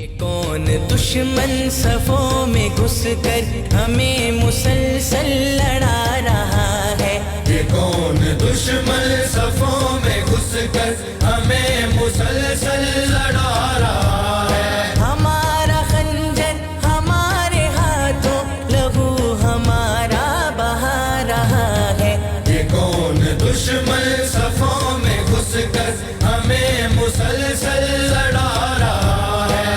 کون دشمن صفوں میں گھس کر ہمیں مسلسل لڑا رہا ہے؟ یہ کون دشمن صفوں میں گھس کر ہمیں مسلسل لڑا رہا ہے؟ ہمارا خنجر ہمارے ہاتھوں لہو ہمارا بہا رہا ہے۔ یہ کون دشمن صفوں میں گھس کر ہمیں مسلسل لڑا رہا ہے؟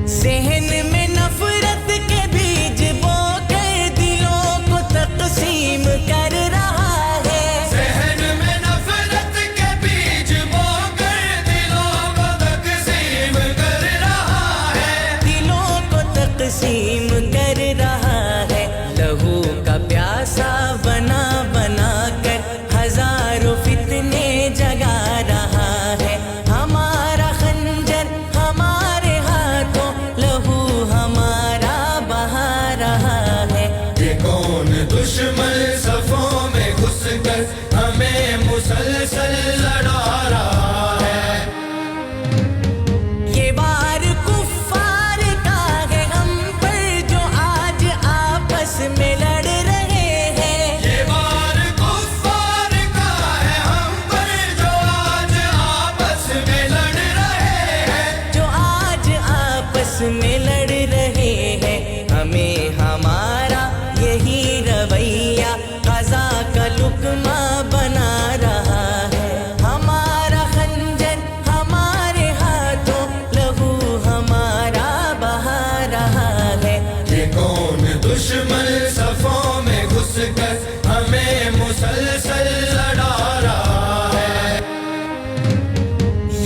ذہن میں نفرت کے بیج بو کر دلوں کو تقسیم کر رہا ہے۔ ذہن میں نفرت کے بیج بو کر دلوں کو تقسیم کر رہا ہے۔ دلوں کو تقسیم کر رہا ہے۔ لہو کا پیاسا بنا بنا کر ہزاروں فتنے جگا رہا ہے۔ ہمارا خنجر ہمارے ہاتھوں لہو ہمارا بہا رہا ہے۔ یہ کون دشمن صفوں میں گھس کر ہمیں مسلسل لڑا رہا ہے؟ یہ بار کفار کا ہے ہم پر جو آج آپس میں لڑ رہے ہیں۔ یہ بار کفار کا ہے ہم پر جو آج آپس میں لڑ رہے ہیں۔ جو آج آپس میں لڑ رہے ہیں۔ ہمیں ہمارا یہی رویہ قضا کا لقمہ بنا رہا ہے۔ ہمارا خنجر ہمارے ہاتھوں لہو ہمارا بہا رہا ہے۔ یہ کون دشمن صفوں میں گھس کر ہمیں مسلسل لڑا رہا ہے؟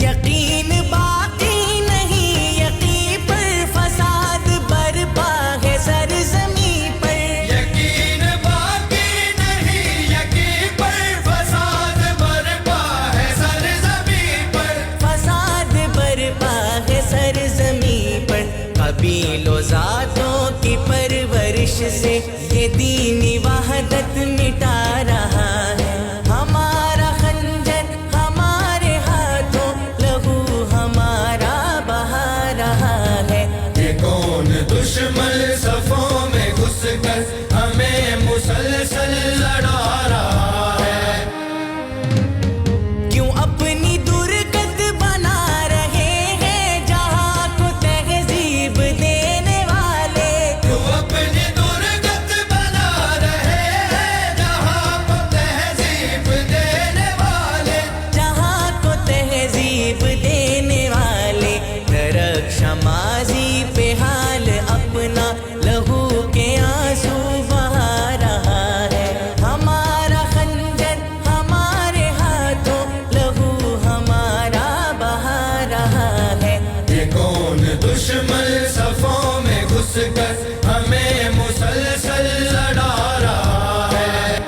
یقین باقی نہیں یقین پر فساد برپا ہے سرزمین پر۔ یقین باقی نہیں یقین پر فساد برپا ہے سرزمین پر۔ فساد برپا ہے سرزمین پر۔ قبیل و ذاتوں کی پرورش سے یہ دینی وحدت مٹا رہا ہے۔ ہمارا خنجر ہمارے ہاتھوں لہو ہمارا بہا رہا ہے۔ یہ کون دشمن صفوں میں گھس کر ہمیں مسلسل لڑا رہا ہے؟ کیوں اپنی درگت بنا رہے ہیں جہاں کو تہذیب دینے والے؟ جو اپنی درگت بنا رہے ہیں جہاں کو تہذیب دینے والے۔ جہاں کو تہذیب دینے والے۔ درخش ماضی پہ حال اپنا لہو کے آنسو بہا رہا ہے۔ ہمارا خنجر ہمارے ہاتھوں لہو ہمارا بہا رہا ہے۔ یہ کون دشمن صفوں میں گھس کر ہمیں مسلسل لڑا رہا ہے؟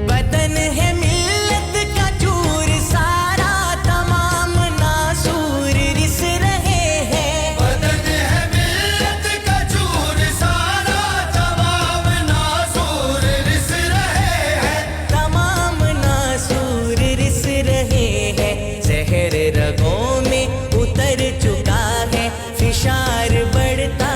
بدن ہے ملت کا چور سارا تمام ناسور رس رہے ہیں۔ بدن ہے ملت کا چور سارا تمام ناسور رس رہے ہیں۔ تمام ناسور رس رہے ہیں۔ زہر رگوں میں اتر چکا ہے، فشار بڑھتا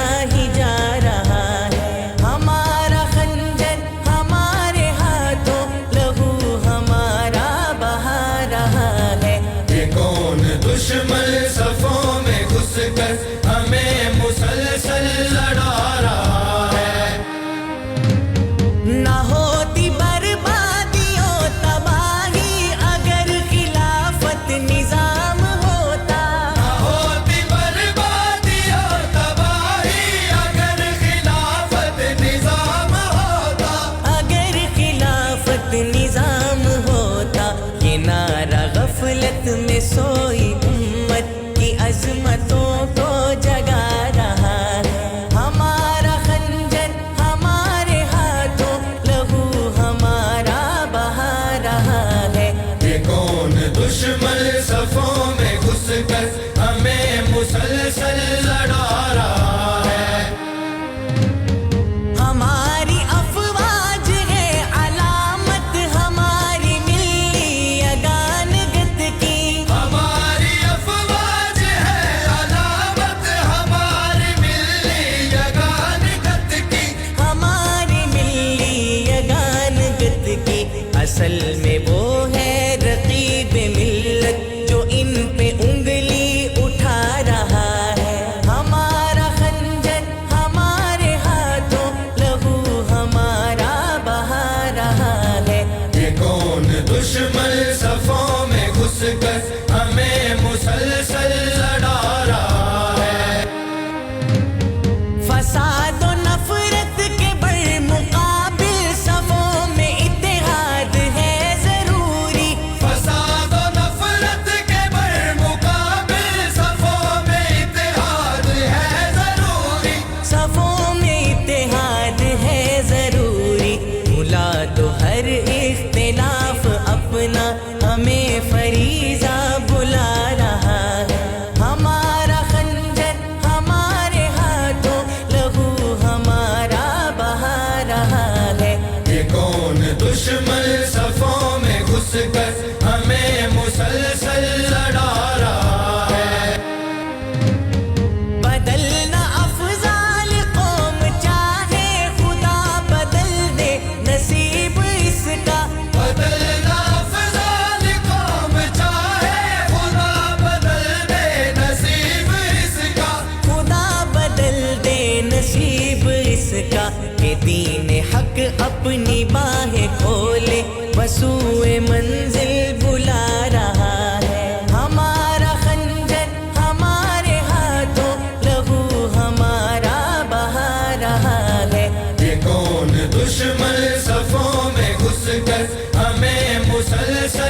لڑا